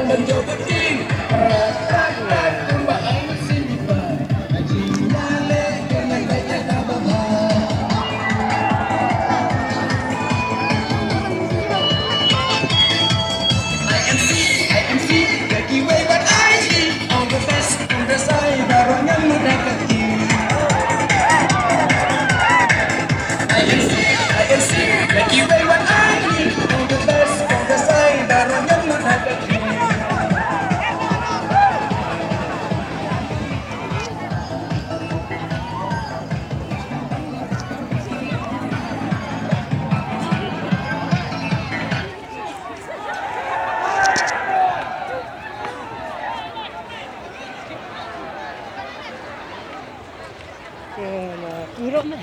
mencoba ting ratakan kembang simpan jinale kena kaya kababa. IMC Jackie way what I see on the best on the side barongan muda kecil. IMC Jackie way what I see on the best on the side barongan muda kecil. Kurang